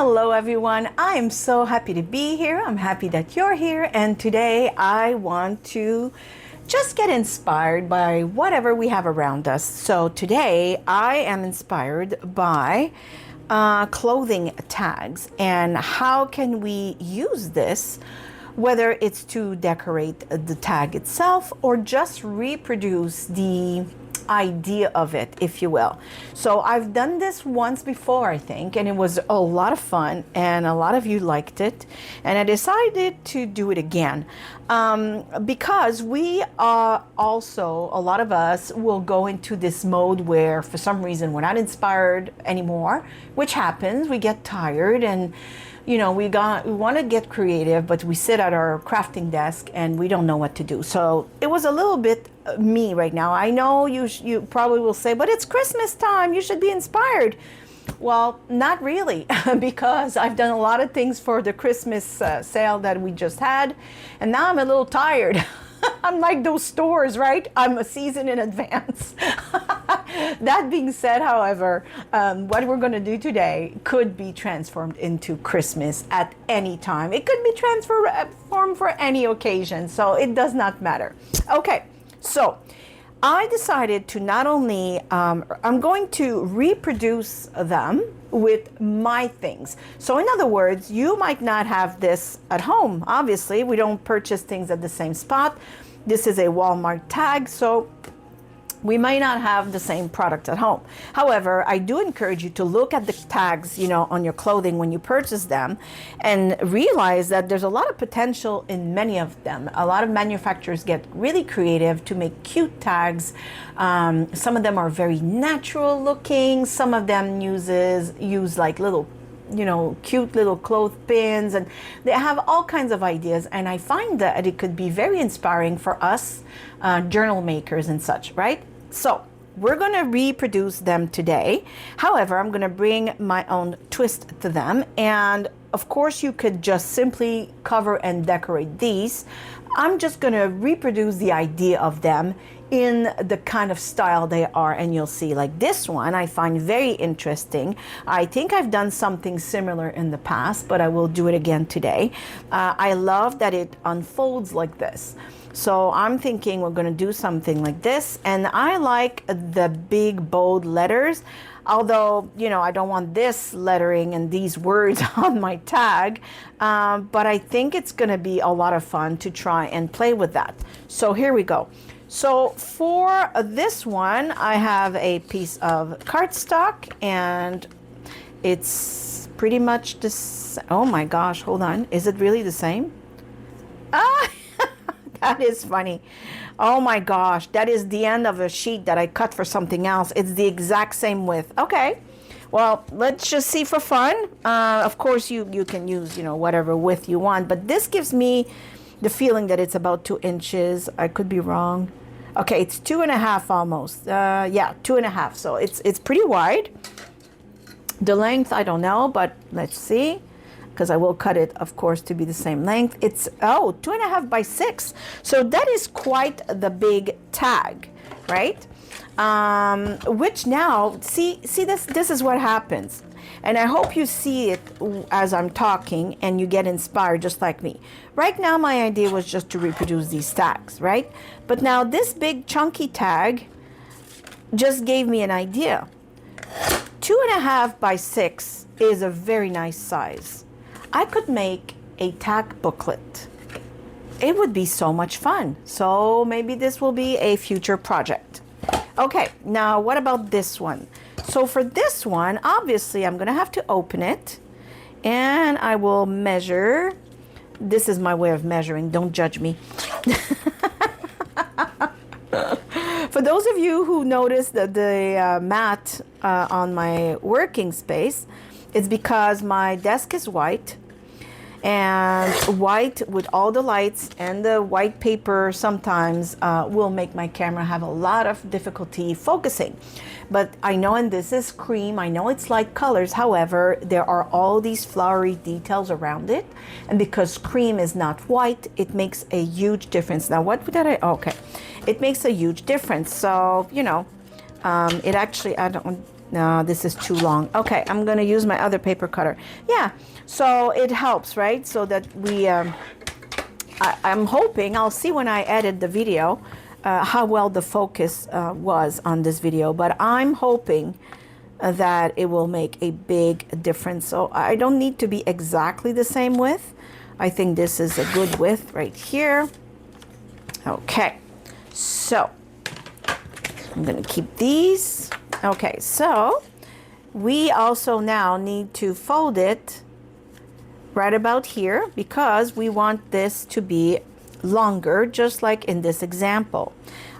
Hello everyone, I am so happy to be here. I'm happy that you're here, and today I want to just get inspired by whatever we have around us. So today I am inspired by clothing tags and how can we use this, whether it's to decorate the tag itself or just reproduce the idea of it, if you will. So I've done this once before, I think, and it was a lot of fun and a lot of you liked it, and I decided to do it again because we are also, a lot of us will go into this mode where for some reason we're not inspired anymore, which happens. We get tired and we want to get creative, but we sit at our crafting desk and we don't know what to do. So it was a little bit me right now. I know you probably will say, but it's Christmas time, you should be inspired. Well, not really, because I've done a lot of things for the Christmas sale that we just had, and now I'm a little tired. I'm like those stores, right? I'm a season in advance. That being said, however, what we're going to do today could be transformed into Christmas at any time. It could be transformed for any occasion, so it does not matter. Okay, so I decided to not only, I'm going to reproduce them with my things. So in other words, you might not have this at home. Obviously, we don't purchase things at the same spot. This is a Walmart tag, so we may not have the same product at home. However, I do encourage you to look at the tags, on your clothing when you purchase them, and realize that there's a lot of potential in many of them. A lot of manufacturers get really creative to make cute tags. Some of them are very natural looking. Some of them use like little cute little clothespins, and they have all kinds of ideas, and I find that it could be very inspiring for us journal makers and such, right? So we're going to reproduce them today. However, I'm going to bring my own twist to them, and of course you could just simply cover and decorate these. I'm just going to reproduce the idea of them in the kind of style they are, and you'll see, like this one I find very interesting. I think I've done something similar in the past, but I will do it again today. I love that it unfolds like this. So I'm thinking we're going to do something like this, and I like the big bold letters, although I don't want this lettering and these words on my tag, but I think it's going to be a lot of fun to try and play with that. So here we go. So for this one, I have a piece of cardstock, and it's pretty much this. Oh my gosh, hold on. Is it really the same? Ah, that is funny. Oh my gosh, that is the end of a sheet that I cut for something else. It's the exact same width. Okay, well, let's just see for fun. Of course, you can use, whatever width you want, but this gives me the feeling that it's about 2 inches. I could be wrong. Okay, it's 2.5 almost. Yeah, 2.5. So it's pretty wide. The length, I don't know, but let's see, because I will cut it, of course, to be the same length. It's 2.5 by 6. So that is quite the big tag, right? Which now, see this is what happens. And I hope you see it as I'm talking and you get inspired just like me. Right now, my idea was just to reproduce these tags, right? But now this big chunky tag just gave me an idea. 2.5 by 6 is a very nice size. I could make a tag booklet. It would be so much fun. So maybe this will be a future project. Okay, now what about this one? So for this one, obviously I'm gonna have to open it, and I will measure. This is my way of measuring, don't judge me. For those of you who noticed the mat on my working space, it's because my desk is white, and white with all the lights and the white paper sometimes will make my camera have a lot of difficulty focusing. But I know, and this is cream, I know it's light colors, however, there are all these flowery details around it, and because cream is not white, it makes a huge difference. Now what did okay, it makes a huge difference. So it actually, No, this is too long. Okay, I'm gonna use my other paper cutter. Yeah, so it helps, right? So that I'm hoping, I'll see when I edit the video how well the focus was on this video, but I'm hoping that it will make a big difference. So I don't need to be exactly the same width. I think this is a good width right here. Okay, so I'm gonna keep these. Okay, so we also now need to fold it right about here because we want this to be longer, just like in this example.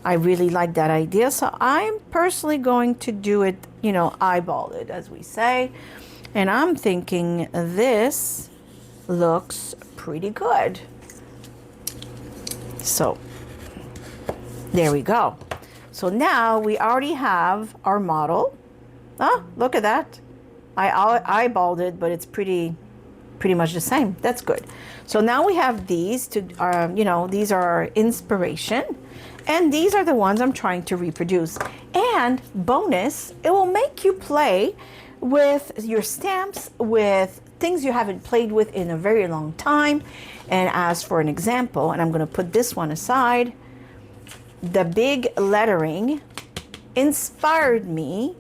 I really like that idea, so I'm personally going to do it, you know, eyeball it, as we say. And I'm thinking this looks pretty good. So there we go. So now we already have our model. Oh, look at that. I eyeballed it, but it's pretty much the same. That's good. So now we have these to, you know, these are our inspiration. And these are the ones I'm trying to reproduce. And bonus, it will make you play with your stamps, with things you haven't played with in a very long time. And as for an example, and I'm going to put this one aside, the big lettering inspired me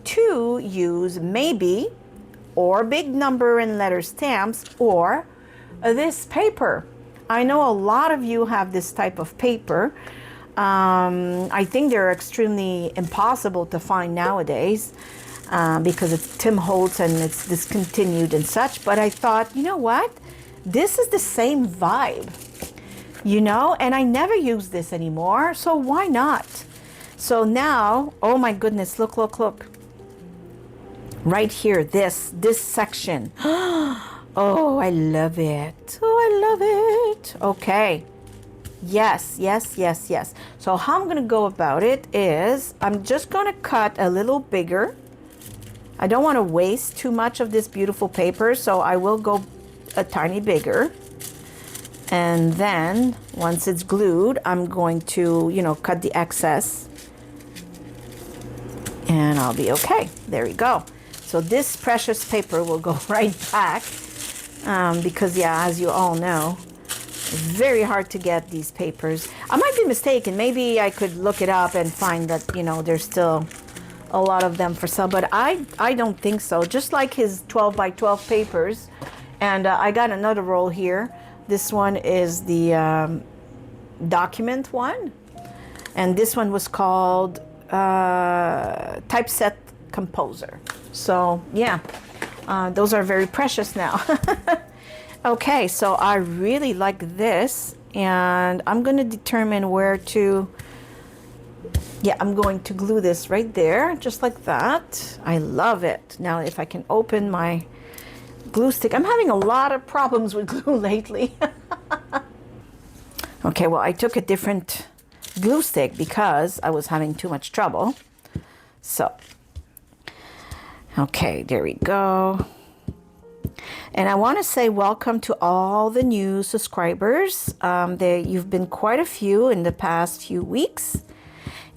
to use maybe or big number and letter stamps or this paper. I know a lot of you have this type of paper. I think they're extremely impossible to find nowadays because it's Tim Holtz and it's discontinued and such. But I thought, you know what? This is the same vibe, you know, and I never use this anymore. So why not? So now, oh my goodness, look, look, look. Right here, this section. Oh, I love it. Oh, I love it. Okay. Yes, yes, yes, yes. So how I'm going to go about it is I'm just going to cut a little bigger. I don't want to waste too much of this beautiful paper, so I will go a tiny bigger. And then once it's glued, I'm going to, you know, cut the excess. And I'll be okay. There we go. So this precious paper will go right back because, yeah, as you all know, it's very hard to get these papers. I might be mistaken. Maybe I could look it up and find that, you know, there's still a lot of them for sale, but I don't think so. Just like his 12 by 12 papers. And I got another roll here. This one is the document one. And this one was called Typeset Composer. So yeah, those are very precious now. Okay, so I really like this, and I'm going to determine where to, yeah, I'm going to glue this right there, just like that. I love it. Now if I can open my glue stick. I'm having a lot of problems with glue lately. Okay, well, I took a different glue stick because I was having too much trouble. So okay, there we go. And I want to say welcome to all the new subscribers. You've been quite a few in the past few weeks.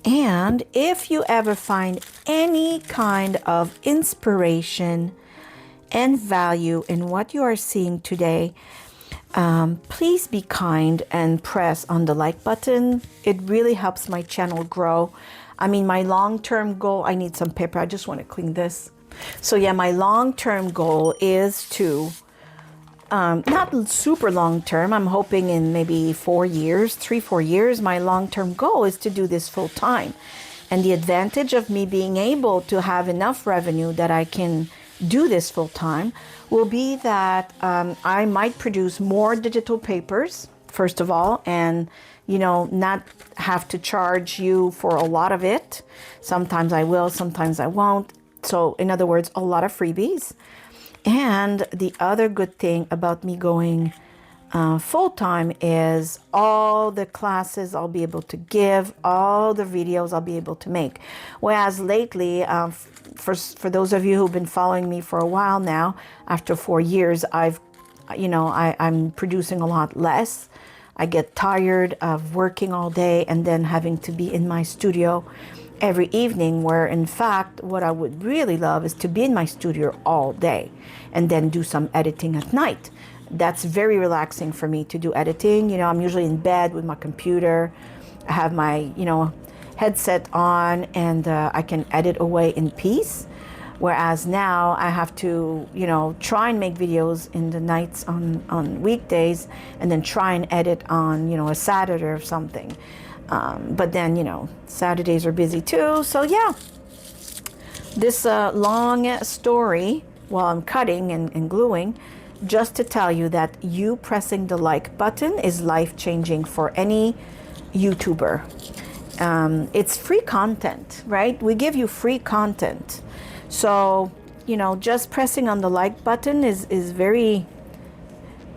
And if you ever find any kind of inspiration and value in what you are seeing today, please be kind and press on the like button. It really helps my channel grow. I mean, my long-term goal, I need some paper. I just want to clean this. So yeah, my long-term goal is to, not super long-term, I'm hoping in maybe 4 years, 3-4 years, my long-term goal is to do this full-time. And the advantage of me being able to have enough revenue that I can do this full-time will be that I might produce more digital papers, first of all, and you know, not have to charge you for a lot of it. Sometimes I will, sometimes I won't. So in other words, a lot of freebies. And the other good thing about me going full-time is all the classes I'll be able to give, all the videos I'll be able to make. Whereas lately, for those of you who've been following me for a while now, after 4 years, I'm producing a lot less. I get tired of working all day and then having to be in my studio every evening, where in fact what I would really love is to be in my studio all day and then do some editing at night. That's very relaxing for me to do editing. You know, I'm usually in bed with my computer. I have my, you know, headset on, and I can edit away in peace. Whereas now I have to, you know, try and make videos in the nights on weekdays, and then try and edit on, you know, a Saturday or something. But then, you know, Saturdays are busy too. So yeah, this long story while I'm cutting and gluing, just to tell you that you pressing the like button is life-changing for any YouTuber. It's free content, right? We give you free content. So, you know, just pressing on the like button is very,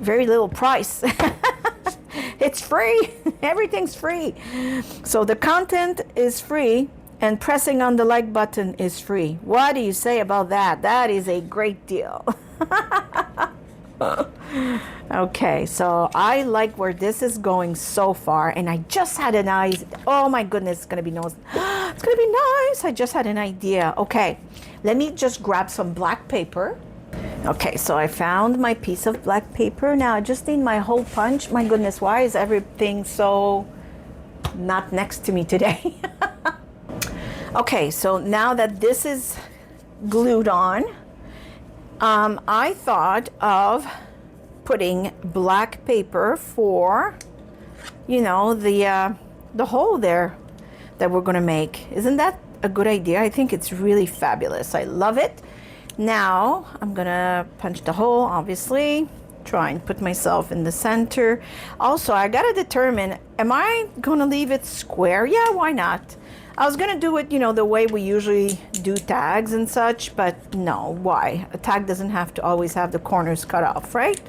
very little price. It's free. Everything's free. So the content is free and pressing on the like button is free. What do you say about that? That is a great deal. Okay, so I like where this is going so far, and I just had an idea. Oh my goodness, it's gonna be nice. It's gonna be nice. I just had an idea. Okay, let me just grab some black paper. Okay, so I found my piece of black paper. Now I just need my hole punch. My goodness, why is everything so not next to me today? Okay, so now that this is glued on, I thought of putting black paper for, you know, the hole there that we're gonna make. Isn't that a good idea? I think it's really fabulous. I love it. Now I'm gonna punch the hole, obviously, try and put myself in the center. Also, I gotta determine, am I gonna leave it square? Yeah, why not? I was gonna do it, you know, the way we usually do tags and such, but no, why? A tag doesn't have to always have the corners cut off, right?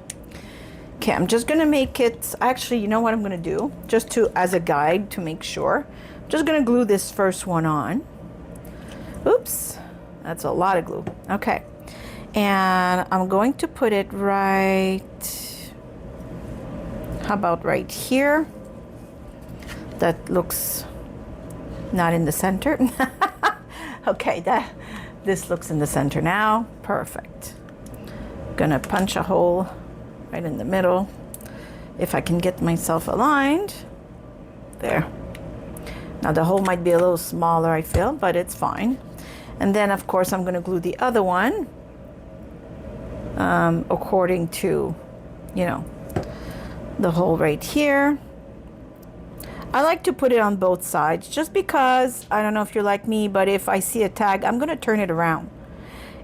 Okay, I'm just gonna make it, actually, you know what I'm gonna do? Just to, as a guide to make sure, I'm just gonna glue this first one on. Oops, that's a lot of glue. Okay, and I'm going to put it right, how about right here? That looks not in the center. Okay, this looks in the center now. Perfect. Gonna punch a hole right in the middle. If I can get myself aligned. There. Now the hole might be a little smaller, I feel, but it's fine. And then of course I'm gonna glue the other one according to, you know, the hole right here. I like to put it on both sides just because, I don't know if you're like me, but if I see a tag, I'm gonna turn it around.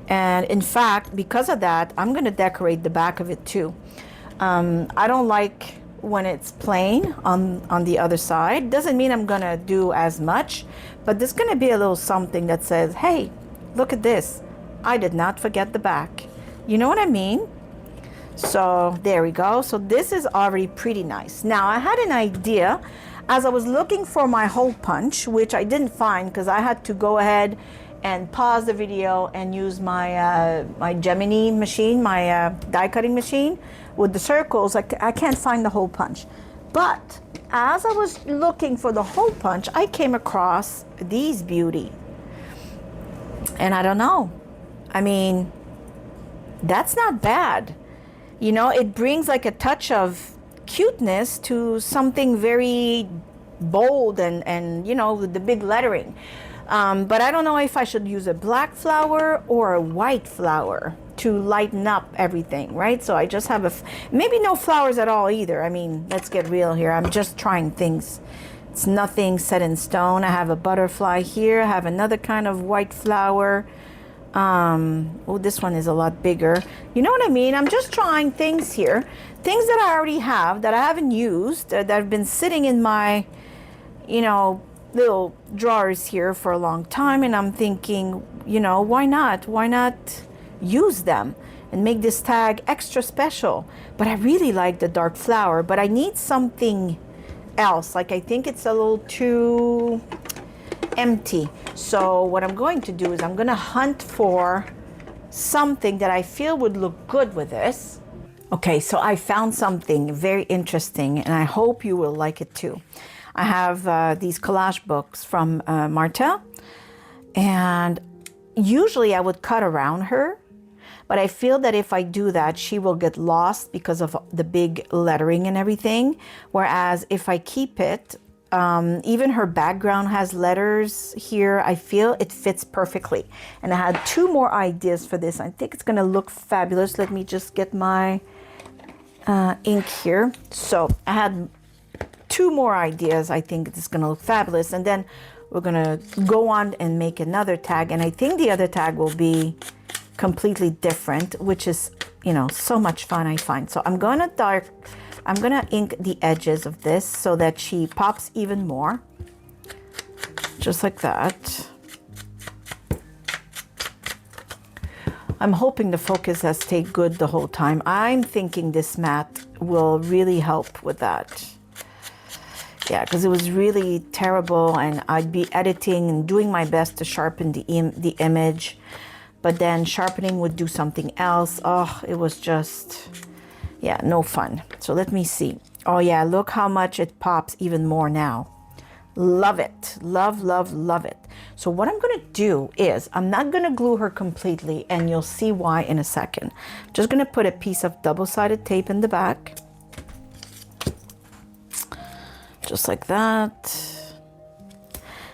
And in fact, because of that, I'm gonna decorate the back of it too. I don't like when it's plain on the other side. Doesn't mean I'm gonna do as much, but there's gonna be a little something that says, hey, look at this. I did not forget the back. You know what I mean? So there we go. So this is already pretty nice. Now I had an idea as I was looking for my hole punch, which I didn't find because I had to go ahead and pause the video and use my my Gemini machine, my die cutting machine with the circles. I can't find the hole punch. But as I was looking for the hole punch, I came across these beauty. And I don't know. I mean, that's not bad. You know, it brings like a touch of cuteness to something very bold and you know, with the big lettering. But I don't know if I should use a black flower or a white flower to lighten up everything, right? So I just have maybe no flowers at all either. I mean, let's get real here. I'm just trying things. It's nothing set in stone. I have a butterfly here. I have another kind of white flower. Oh, this one is a lot bigger. You know what I mean? I'm just trying things here. Things that I already have, that I haven't used, that have been sitting in my, you know, little drawers here for a long time. And I'm thinking, you know, why not? Why not use them and make this tag extra special? But I really like the dark flower, but I need something else. Like, I think it's a little too empty. So what I'm going to do is I'm going to hunt for something that I feel would look good with this. Okay, so I found something very interesting and I hope you will like it too. I have these collage books from Martha. And usually I would cut around her, but I feel that if I do that, she will get lost because of the big lettering and everything. Whereas if I keep it, even her background has letters here. I feel it fits perfectly. And I had 2 more ideas for this. I think it's gonna look fabulous. Let me just get my ink here. So I had 2 more ideas. I think it's gonna look fabulous. And then we're gonna go on and make another tag. And I think the other tag will be completely different, which is, you know, so much fun, I find. So I'm gonna ink the edges of this so that she pops even more. Just like that. I'm hoping the focus has stayed good the whole time. I'm thinking this mat will really help with that. Yeah, because it was really terrible, and I'd be editing and doing my best to sharpen the image, but then sharpening would do something else. Oh, it was just, yeah, no fun. So let me see. Oh yeah, look how much it pops even more now. Love it. Love, love, love it. So what I'm gonna do is, I'm not gonna glue her completely, and you'll see why in a second. Just gonna put a piece of double-sided tape in the back. Just like that.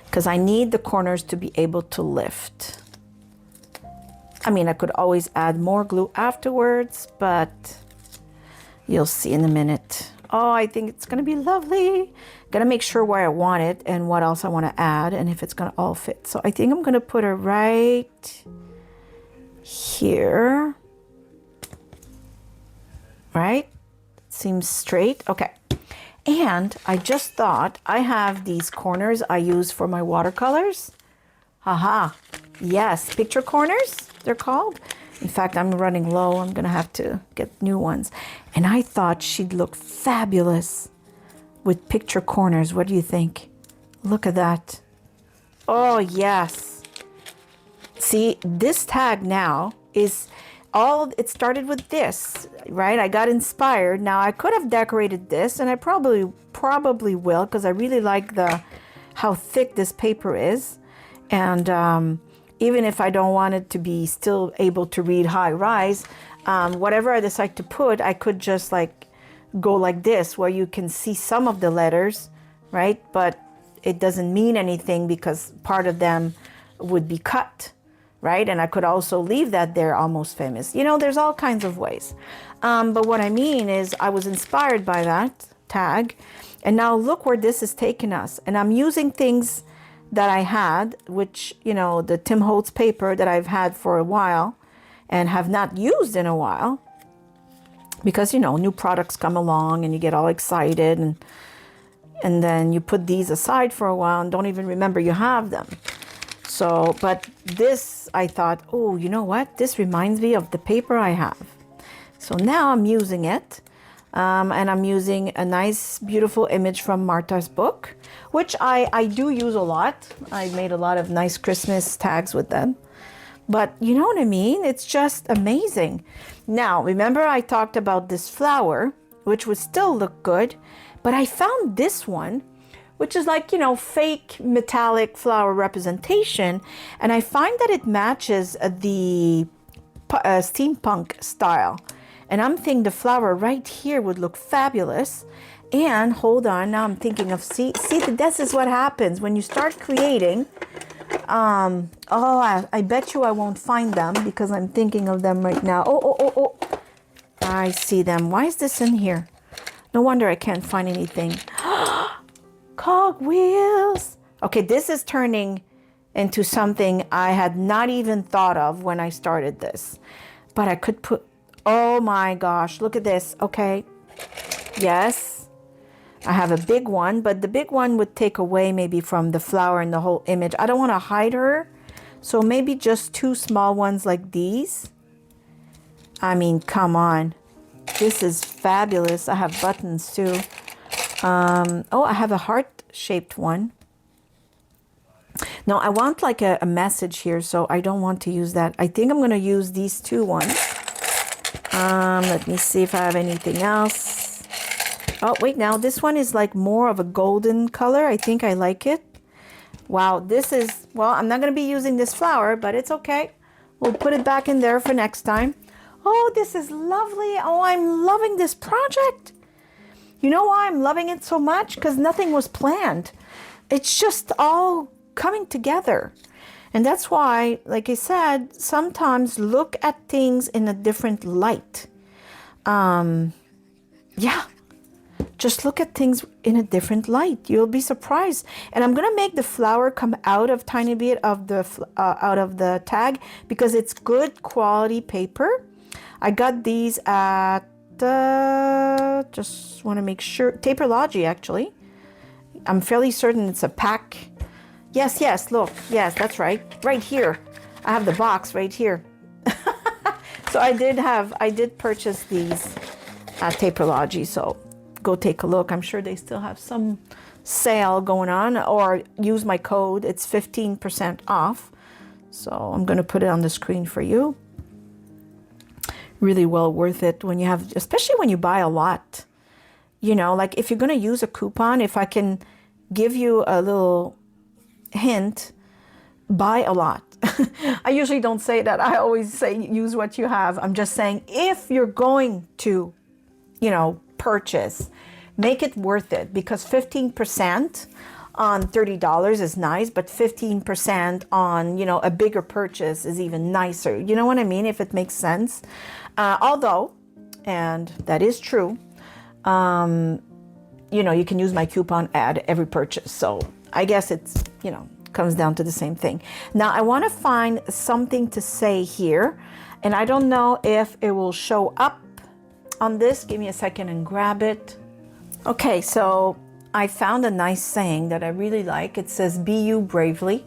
Because I need the corners to be able to lift. I mean, I could always add more glue afterwards, but you'll see in a minute. Oh, I think it's gonna be lovely. Gotta make sure where I want it and what else I wanna add and if it's gonna all fit. So I think I'm gonna put her right here. Right? Seems straight, okay. And I just thought, I have these corners I use for my watercolors. Haha, yes, picture corners, they're called. In fact, I'm running low, I'm gonna have to get new ones. And I thought she'd look fabulous with picture corners. What do you think? Look at that. Oh, yes. See, this tag now is it started with this, right? I got inspired. Now I could have decorated this, and I probably will, because I really like how thick this paper is. And even if I don't want it to be still able to read high rise, whatever I decide to put, I could just like go like this, where you can see some of the letters, right? But it doesn't mean anything because part of them would be cut, right? And I could also leave that there, almost famous. You know, there's all kinds of ways. But what I mean is, I was inspired by that tag, and now look where this has taken us. And I'm using things that I had, which, you know, the Tim Holtz paper that I've had for a while and have not used in a while, because, you know, new products come along and you get all excited, and then you put these aside for a while and don't even remember you have them. So, but this, I thought, oh, you know what? This reminds me of the paper I have. So now I'm using it. And I'm using a nice, beautiful image from Martha's book, which I do use a lot. I made a lot of nice Christmas tags with them. But you know what I mean? It's just amazing. Now, remember I talked about this flower, which would still look good, but I found this one, which is like, you know, fake metallic flower representation. And I find that it matches the steampunk style. And I'm thinking the flower right here would look fabulous. And hold on, now I'm thinking of, see, this is what happens when you start creating. I bet you I won't find them because I'm thinking of them right now. Oh, I see them. Why is this in here? No wonder I can't find anything. Cogwheels. Okay, this is turning into something I had not even thought of when I started this. But I could put, oh my gosh, look at this. Okay, yes, I have a big one, but the big one would take away maybe from the flower and the whole image. I don't want to hide her, so maybe just 2 small ones like these. I mean, come on, this is fabulous. I have buttons too. Oh, I have a heart-shaped one. No, I want like a message here, so I don't want to use that. I think I'm going to use these 2 ones. Let me see if I have anything else. Oh, wait, now this one is like more of a golden color. I think I like it. Wow, this is Well, I'm not going to be using this flower, but it's okay. We'll put it back in there for next time. Oh, this is lovely. Oh, I'm loving this project. You know why I'm loving it so much? Because nothing was planned. It's just all coming together. And that's why, like I said, sometimes look at things in a different light. Yeah, just look at things in a different light. You'll be surprised. And I'm gonna make the flower come out of tiny bit of the out of the tag because it's good quality paper. I got these at just want to make sure, Taperlogy actually. I'm fairly certain it's a pack. Yes, look, yes, that's right, right here. I have the box right here. So I did purchase these at Taperlogy, so go take a look. I'm sure they still have some sale going on, or use my code. It's 15% off. So I'm going to put it on the screen for you. Really well worth it when you have, especially when you buy a lot. You know, like if you're going to use a coupon, if I can give you a little hint, buy a lot. I usually don't say that. I always say use what you have. I'm just saying if you're going to, you know, purchase, make it worth it, because 15% on $30 is nice, but 15% on, you know, a bigger purchase is even nicer. You know what I mean? If it makes sense. Although, and that is true, you know, you can use my coupon at every purchase. So I guess it's, you know, comes down to the same thing. Now I want to find something to say here, and I don't know if it will show up on this. Give me a second and grab it. Okay, so I found a nice saying that I really like. It says, "Be you bravely."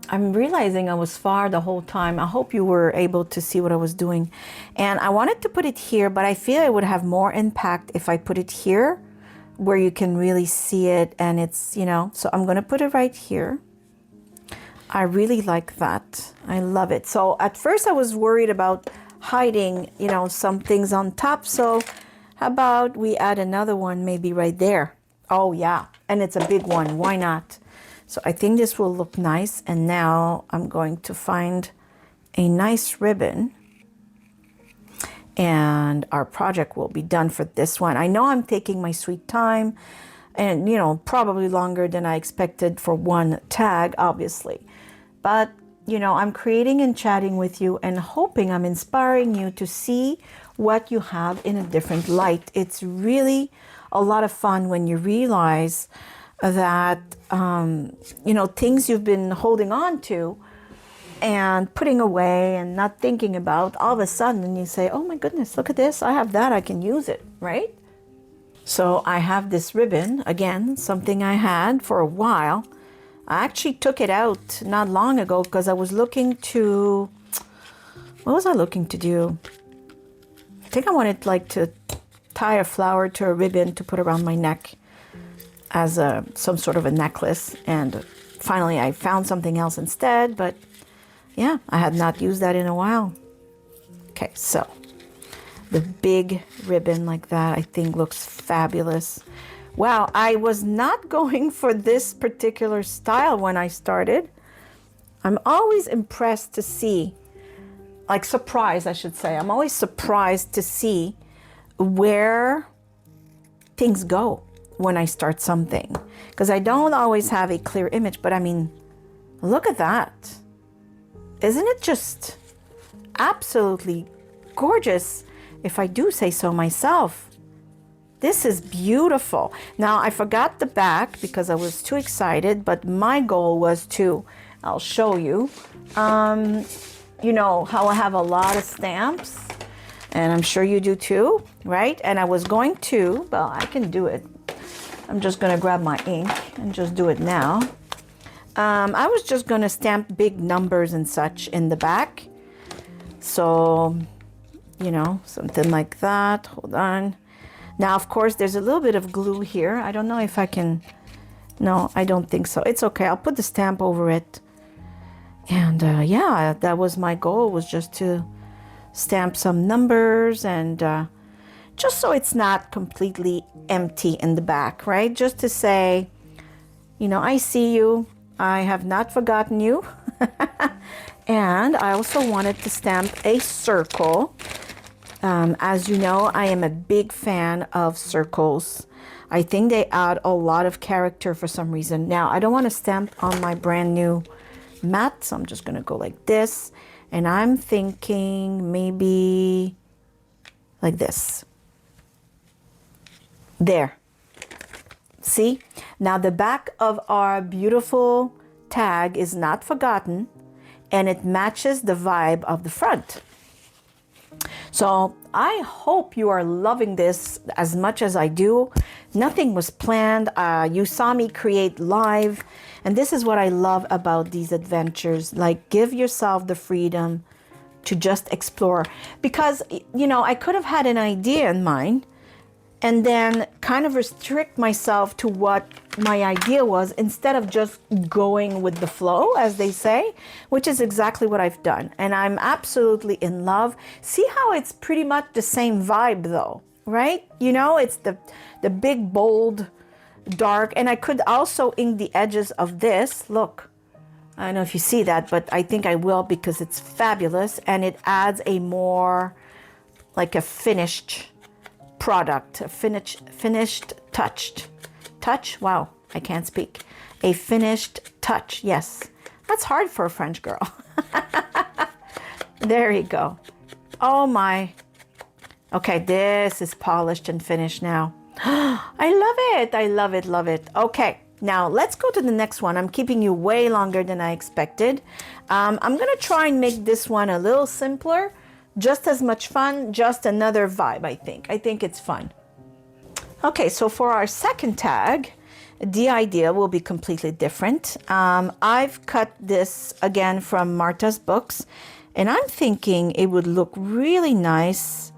I'm realizing I was far the whole time. I hope you were able to see what I was doing. And I wanted to put it here, but I feel it would have more impact if I put it here where you can really see it, and it's, you know, so I'm going to put it right here. I really like that. I love it. So at first I was worried about hiding, you know, some things on top. So how about we add another one maybe right there? Oh yeah, and it's a big one. Why not? So I think this will look nice. And now I'm going to find a nice ribbon, and our project will be done for this one. I know I'm taking my sweet time, and, you know, probably longer than I expected for one tag, obviously. But, you know, I'm creating and chatting with you and hoping I'm inspiring you to see what you have in a different light. It's really a lot of fun when you realize that, you know, things you've been holding on to and putting away and not thinking about, all of a sudden you say, oh my goodness, look at this, I have that, I can use it, right? So I have this ribbon, again, something I had for a while. I actually took it out not long ago because I was looking to, what was I looking to do? I think I wanted like to tie a flower to a ribbon to put around my neck as some sort of a necklace. And finally I found something else instead, but yeah, I had not used that in a while. Okay, so the big ribbon like that, I think looks fabulous. Wow, I was not going for this particular style when I started. I'm always impressed to see, like surprised, I should say. I'm always surprised to see where things go when I start something, because I don't always have a clear image. But I mean, look at that. Isn't it just absolutely gorgeous, if I do say so myself? This is beautiful. Now, I forgot the back because I was too excited, but my goal was to, I'll show you, you know, how I have a lot of stamps, and I'm sure you do too, right? And I was going to, well, I can do it. I'm just going to grab my ink and just do it now. I was just going to stamp big numbers and such in the back. So, you know, something like that. Hold on. Now, of course, there's a little bit of glue here. I don't know if I can. No, I don't think so. It's okay. I'll put the stamp over it. And yeah, that was my goal, was just to stamp some numbers, and just so it's not completely empty in the back, right? Just to say, you know, I see you. I have not forgotten you. And I also wanted to stamp a circle. As you know, I am a big fan of circles. I think they add a lot of character for some reason. Now, I don't want to stamp on my brand new mat, so I'm just going to go like this. And I'm thinking maybe like this. There. See? Now, the back of our beautiful tag is not forgotten, and it matches the vibe of the front. So I hope you are loving this as much as I do. Nothing was planned. You saw me create live. And this is what I love about these adventures. Like, give yourself the freedom to just explore. Because, you know, I could have had an idea in mind and then kind of restrict myself to what my idea was instead of just going with the flow, as they say, which is exactly what I've done. And I'm absolutely in love. See how it's pretty much the same vibe though, right? You know, it's the big, bold, dark. And I could also ink the edges of this. Look, I don't know if you see that, but I think I will because it's fabulous. And it adds a more like a finished product, a finished touch. Wow, I can't speak. A finished touch. Yes, that's hard for a French girl. There you go. Oh my. Okay, this is polished and finished now. I love it. I love it. Love it. Okay, now let's go to the next one. I'm keeping you way longer than I expected. I'm gonna try and make this one a little simpler. Just as much fun, just another vibe, I think. I think it's fun. Okay, so for our second tag, the idea will be completely different. I've cut this again from Marta's books, and I'm thinking it would look really nice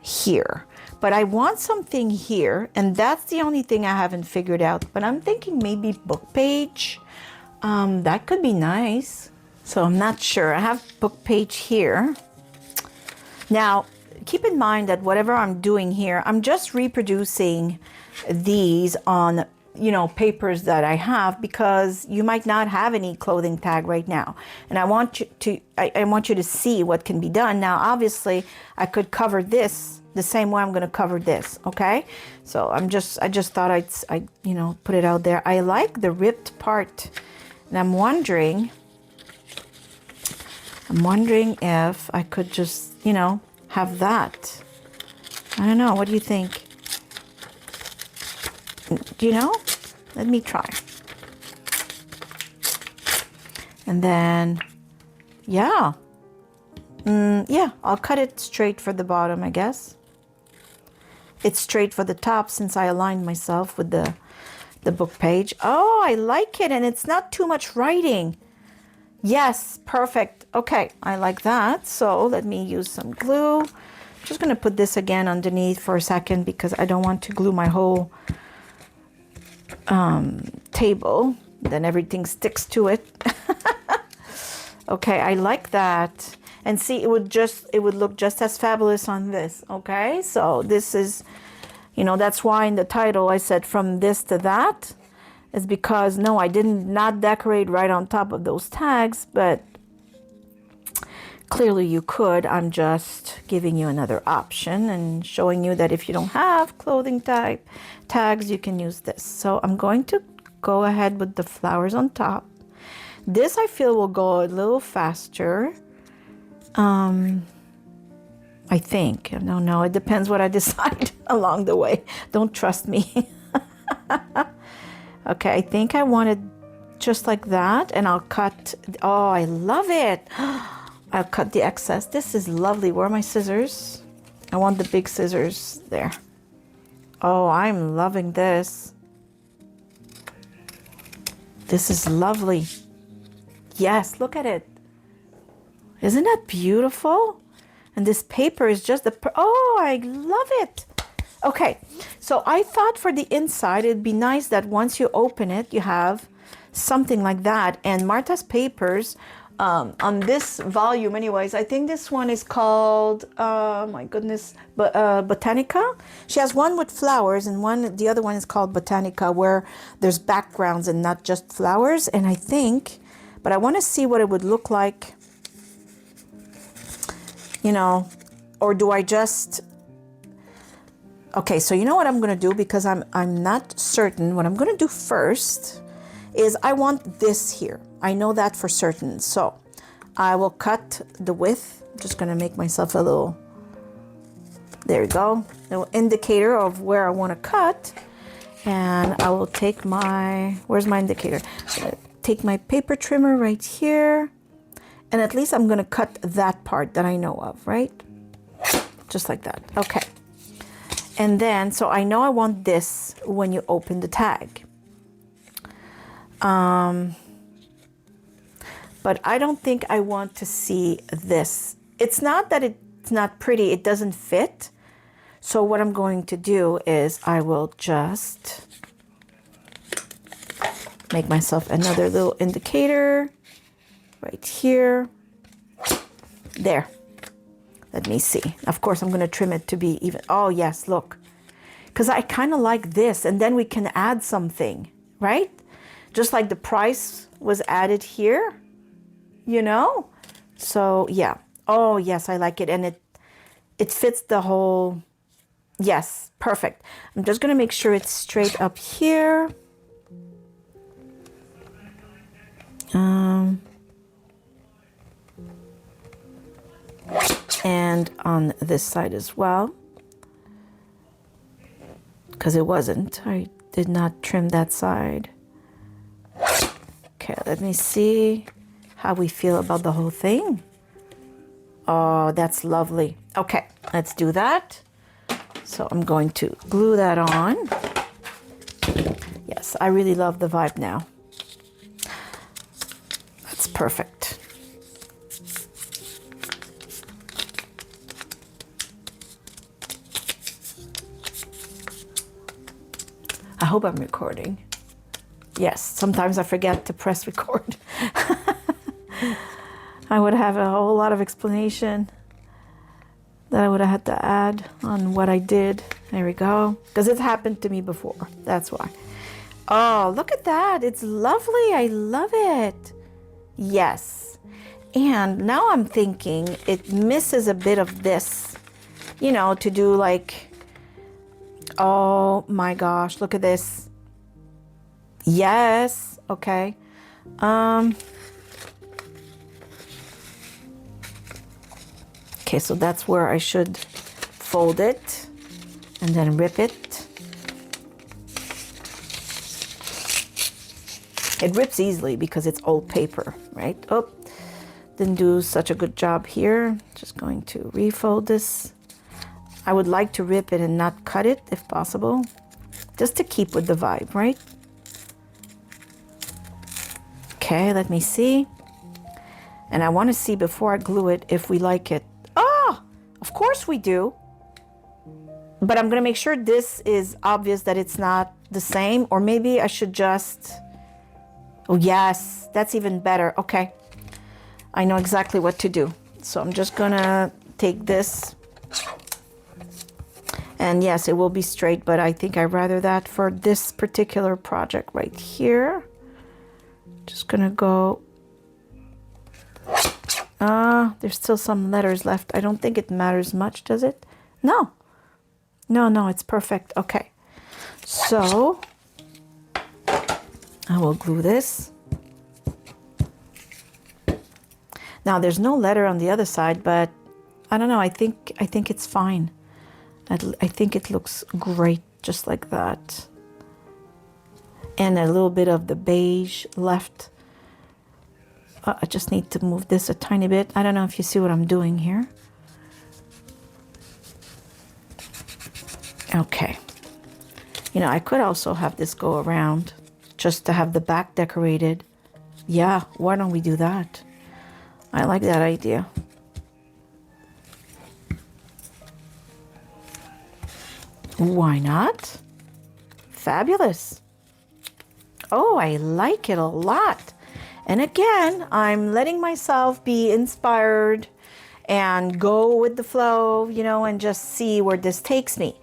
here. But I want something here, and that's the only thing I haven't figured out. But I'm thinking maybe book page. That could be nice. So I'm not sure. I have book page here. Now, keep in mind that whatever I'm doing here, I'm just reproducing these on, you know, papers that I have because you might not have any clothing tag right now. And I want you to see what can be done. Now, obviously, I could cover this the same way I'm going to cover this, okay? So I just thought I'd you know, put it out there. I like the ripped part. And I'm wondering if I could just, you know, have that. I don't know. What do you think? Do you know? Let me try. And then, yeah. Yeah, I'll cut it straight for the bottom, I guess. It's straight for the top since I aligned myself with the book page. Oh, I like it. And it's not too much writing. Yes, perfect. Okay, I like that. So let me use some glue. I'm just going to put this again underneath for a second because I don't want to glue my whole table. Then everything sticks to it. Okay, I like that. And see, it would look just as fabulous on this. Okay, so this is, you know, that's why in the title I said from this to that. Is because, no, I didn't not decorate right on top of those tags, but clearly you could. I'm just giving you another option and showing you that if you don't have clothing tags, you can use this. So I'm going to go ahead with the flowers on top. This I feel will go a little faster. I think. I don't know. It depends what I decide along the way. Don't trust me. Okay, I think I want it just like that, and I'll cut. Oh, I love it. I'll cut the excess. This is lovely. Where are my scissors? I want the big scissors there. Oh, I'm loving this. This is lovely. Yes, look at it. Isn't that beautiful? And this paper is just oh, I love it. Okay, so I thought for the inside, it'd be nice that once you open it, you have something like that. And Marta's papers on this volume anyways. I think this one is called, my goodness, Botanica. She has one with flowers and the other one is called Botanica, where there's backgrounds and not just flowers. And I think, but I want to see what it would look like, you know, or do I just, okay, so you know what I'm going to do, because I'm not certain. What I'm going to do first is I want this here. I know that for certain. So I will cut the width. I'm just going to make myself a little, there we go, little indicator of where I want to cut. And I will take my, where's my indicator? Take my paper trimmer right here. And at least I'm going to cut that part that I know of, right? Just like that. Okay. And then, so I know I want this when you open the tag. But I don't think I want to see this. It's not that it's not pretty, it doesn't fit. So what I'm going to do is I will just make myself another little indicator right here. There. Let me see. Of course, I'm going to trim it to be even. Oh, yes, look. Because I kind of like this. And then we can add something, right? Just like the price was added here, you know? So, yeah. Oh, yes, I like it. And it fits the whole. Yes, perfect. I'm just going to make sure it's straight up here. And on this side as well, because it wasn't. I did not trim that side. Okay, let me see how we feel about the whole thing. Oh, that's lovely. Okay, let's do that. So I'm going to glue that on. Yes, I really love the vibe now. That's perfect. I hope I'm recording. Yes, sometimes I forget to press record. I would have a whole lot of explanation that I would have had to add on what I did. There we go. Because it's happened to me before. That's why. Oh, look at that. It's lovely. I love it. Yes. And now I'm thinking it misses a bit of this, you know, to do like, oh my gosh, look at this. Yes. Okay. Okay, so that's where I should fold it and then rip it. It rips easily because it's old paper, right? Oh, didn't do such a good job here. Just going to refold this. I would like to rip it and not cut it if possible, just to keep with the vibe, right? Okay, let me see. And I want to see before I glue it if we like it. Oh, of course we do. But I'm going to make sure this is obvious that it's not the same, or maybe I should just, oh yes, that's even better. Okay, I know exactly what to do. So I'm just going to take this. And yes, it will be straight, but I think I'd rather that for this particular project right here. Just gonna go, there's still some letters left. I don't think it matters much, does it? No, it's perfect. Okay, so I will glue this. Now there's no letter on the other side, but I don't know, I think it's fine. I think it looks great just like that. And a little bit of the beige left. I just need to move this a tiny bit. I don't know if you see what I'm doing here. Okay. You know, I could also have this go around just to have the back decorated. Yeah, why don't we do that? I like that idea. Why not? Fabulous. Oh, I like it a lot. And again, I'm letting myself be inspired and go with the flow, you know, and just see where this takes me.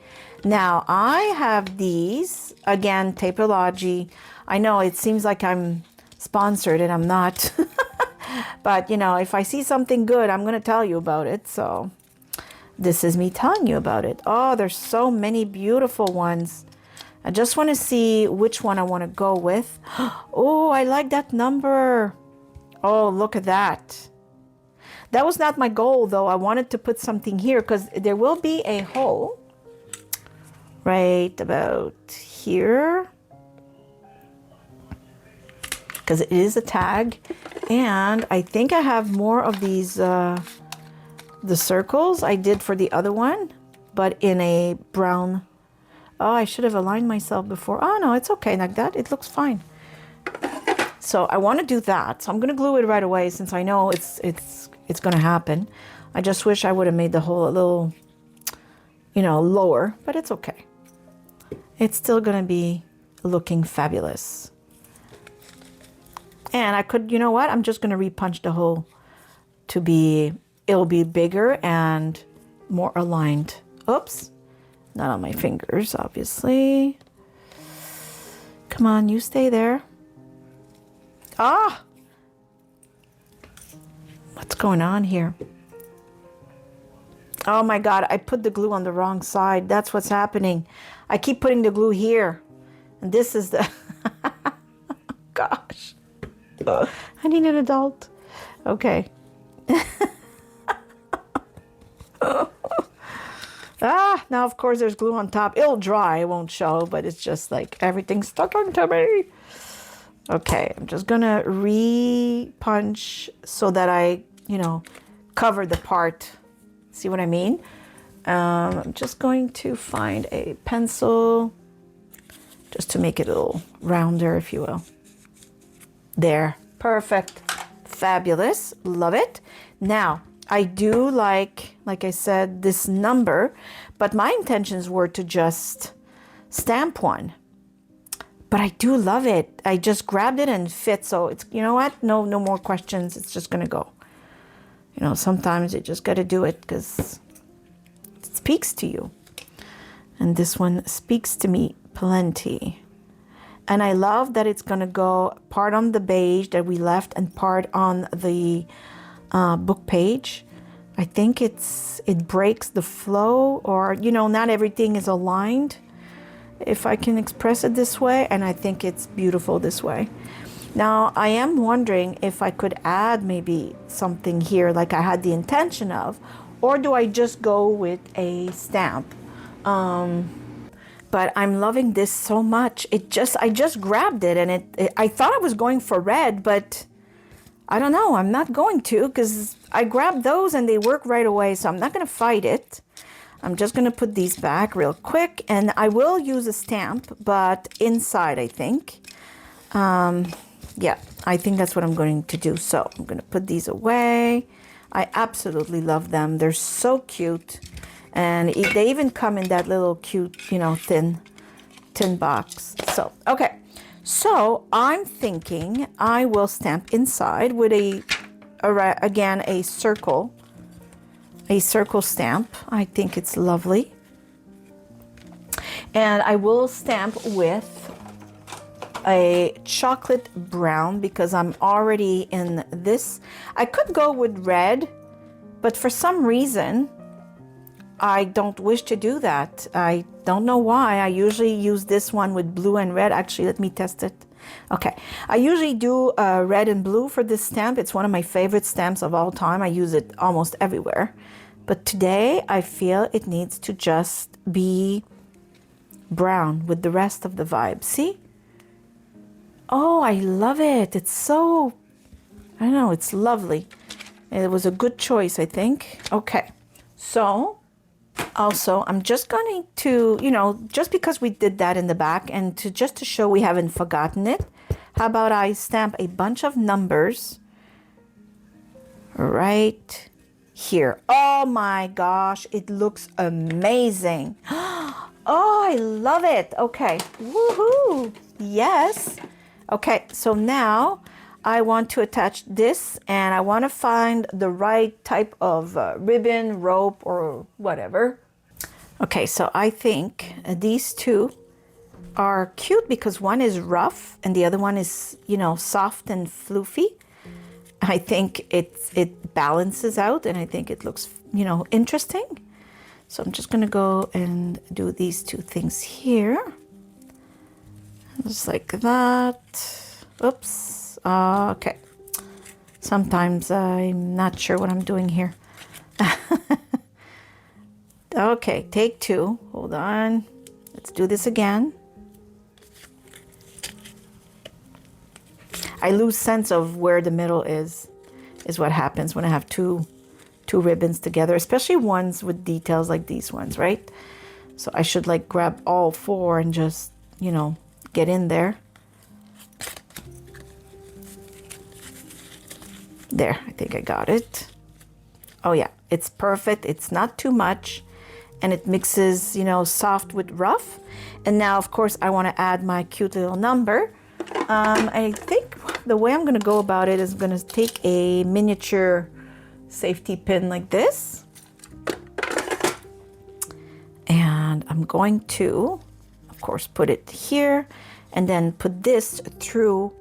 Now, I have these, again, Tapeology. I know it seems like I'm sponsored and I'm not. But, you know, if I see something good, I'm going to tell you about it. So this is me telling you about it. Oh, there's so many beautiful ones. I just want to see which one I want to go with. Oh, I like that number. Oh, look at that. That was not my goal, though. I wanted to put something here because there will be a hole right about here, because it is a tag. And I think I have more of these, the circles I did for the other one, but in a brown. Oh, I should have aligned myself before. Oh, no, it's okay like that. It looks fine. So I want to do that. So I'm going to glue it right away since I know it's going to happen. I just wish I would have made the hole a little, you know, lower, but it's okay. It's still going to be looking fabulous. And I could, you know what? I'm just going to repunch the hole to be, it'll be bigger and more aligned. Oops. Not on my fingers, obviously. Come on, you stay there. Ah! What's going on here? Oh my God, I put the glue on the wrong side. That's what's happening. I keep putting the glue here. And this is the... Gosh. I need an adult. Okay. Ah, now of course there's glue on top. It'll dry, it won't show, but it's just like everything's stuck onto me. Okay, I'm just gonna re-punch so that I, you know, cover the part. See what I mean? I'm just going to find a pencil just to make it a little rounder, if you will. There, perfect, fabulous, love it. Now, I do like I said, this number, but my intentions were to just stamp one. But I do love it. I just grabbed it and fit, so it's, you know what? No more questions. It's just gonna go. You know, sometimes you just gotta do it because it speaks to you. And this one speaks to me plenty. And I love that it's gonna go part on the beige that we left and part on the book page. I think it breaks the flow, or, you know, not everything is aligned, if I can express it this way, and I think it's beautiful this way. Now, I am wondering if I could add maybe something here like I had the intention of, or do I just go with a stamp? But I'm loving this so much. I just grabbed it, and I thought I was going for red, but I don't know. I'm not going to, because I grabbed those and they work right away, so I'm not going to fight it. I'm just going to put these back real quick, and I will use a stamp, but inside, I think. Yeah, I think that's what I'm going to do. So I'm going to put these away. I absolutely love them. They're so cute. And they even come in that little cute, you know, thin box. So, okay. So I'm thinking I will stamp inside with again, a circle stamp. I think it's lovely. And I will stamp with a chocolate brown because I'm already in this. I could go with red, but for some reason, I don't wish to do that. I don't know why. I usually use this one with blue and red. Actually, let me test it. Okay. I usually do red and blue for this stamp. It's one of my favorite stamps of all time. I use it almost everywhere. But today, I feel it needs to just be brown with the rest of the vibe. See? Oh, I love it. It's so, I don't know, it's lovely. It was a good choice, I think. Okay. So, also, I'm just going to, you know, just because we did that in the back and just to show we haven't forgotten it, how about I stamp a bunch of numbers right here. Oh my gosh, it looks amazing. Oh, I love it. Okay. Woohoo. Yes. Okay, so now I want to attach this, and I want to find the right type of ribbon, rope, or whatever. Okay, so I think these two are cute because one is rough and the other one is, you know, soft and floofy. I think it balances out, and I think it looks, you know, interesting. So I'm just gonna go and do these two things here. Just like that. Oops. Okay. Sometimes I'm not sure what I'm doing here. Okay, take two. Hold on. Let's do this again. I lose sense of where the middle is what happens when I have two ribbons together, especially ones with details like these ones, right? So I should like grab all four and just, you know, get in there. There, I think I got it. Oh yeah, it's perfect. It's not too much, and it mixes, you know, soft with rough. And now, of course, I want to add my cute little number. I think the way I'm going to go about it is I'm going to take a miniature safety pin like this. And I'm going to, of course, put it here and then put this through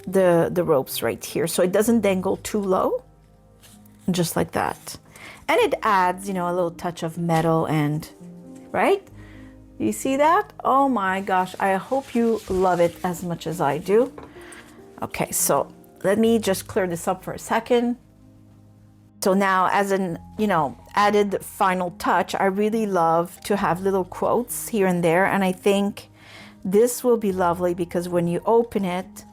the ropes right here so it doesn't dangle too low, just like that. And it adds, you know, a little touch of metal, and right? You see that? Oh my gosh, I hope you love it as much as I do. Okay, so let me just clear this up for a second. So now, as an, you know, added final touch, I really love to have little quotes here and there, and I think this will be lovely because when you open it,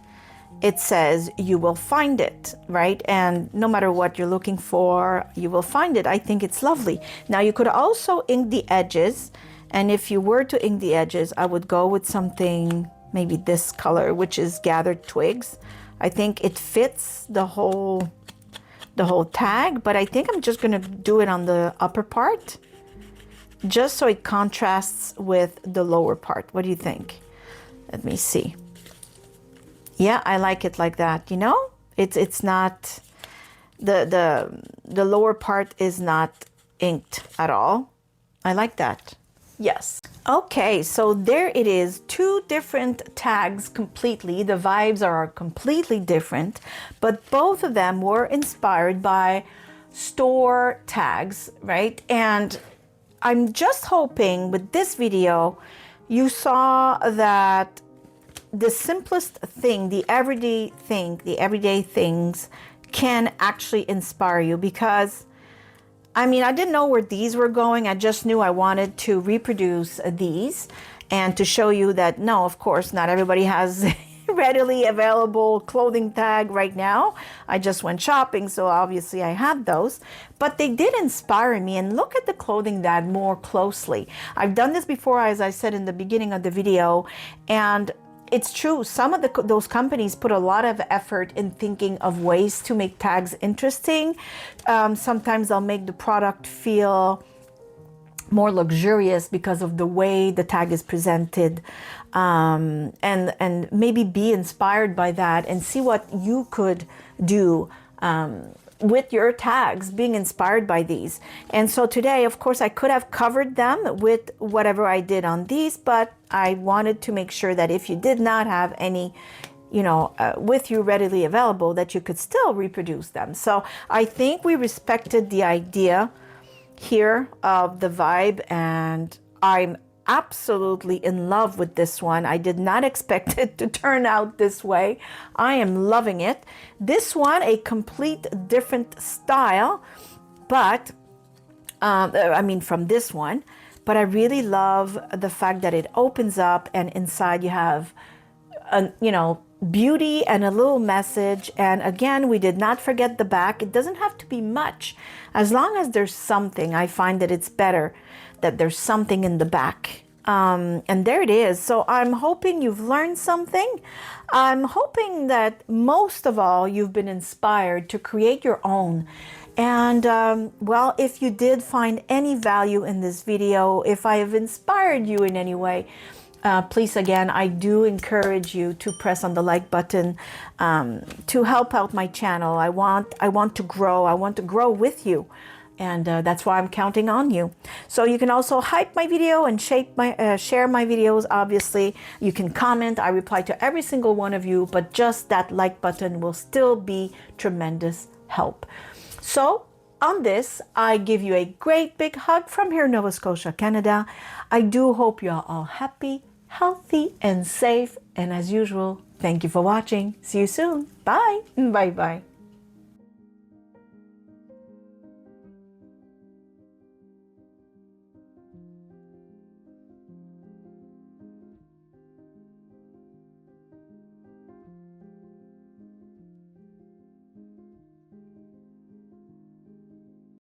it says you will find it, right? And no matter what you're looking for, you will find it. I think it's lovely. Now you could also ink the edges, and if you were to ink the edges, I would go with something, maybe this color, which is gathered twigs. I think it fits the whole tag, but I think I'm just gonna do it on the upper part, just so it contrasts with the lower part. What do you think? Let me see. Yeah, I like it like that, you know? It's not, the lower part is not inked at all. I like that. Yes. Okay, so there it is. Two different tags completely. The vibes are completely different, but both of them were inspired by store tags, right? And I'm just hoping with this video, you saw that the simplest thing, the everyday things can actually inspire you, because I mean, I didn't know where these were going. I just knew I wanted to reproduce these and to show you that, no, of course, not everybody has readily available clothing tag right now. I just went shopping, so obviously I had those, but they did inspire me. And look at the clothing tag more closely. I've done this before, as I said in the beginning of the video, and it's true. Some of those companies put a lot of effort in thinking of ways to make tags interesting. Sometimes they'll make the product feel more luxurious because of the way the tag is presented, and maybe be inspired by that and see what you could do with your tags, being inspired by these. And so today, of course, I could have covered them with whatever I did on these, but I wanted to make sure that if you did not have any, you know, with you readily available, that you could still reproduce them. So I think we respected the idea here of the vibe, and I'm absolutely in love with this one. I did not expect it to turn out this way. I am loving it. This one, a complete different style, but I mean from this one, but I really love the fact that it opens up and inside you have you know, beauty and a little message. And again, we did not forget the back. It doesn't have to be much. As long as there's something, I find that it's better that there's something in the back. And there it is. So I'm hoping you've learned something. I'm hoping that most of all, you've been inspired to create your own. And well, if you did find any value in this video, if I have inspired you in any way, Please, again, I do encourage you to press on the like button to help out my channel. I want to grow. I want to grow with you. And that's why I'm counting on you. So you can also hype my video and share my videos. Obviously, you can comment. I reply to every single one of you, but just that like button will still be tremendous help. So on this, I give you a great big hug from here in Nova Scotia, Canada. I do hope you're all happy, healthy, and safe. And as usual, thank you for watching. See you soon. Bye. Bye-bye.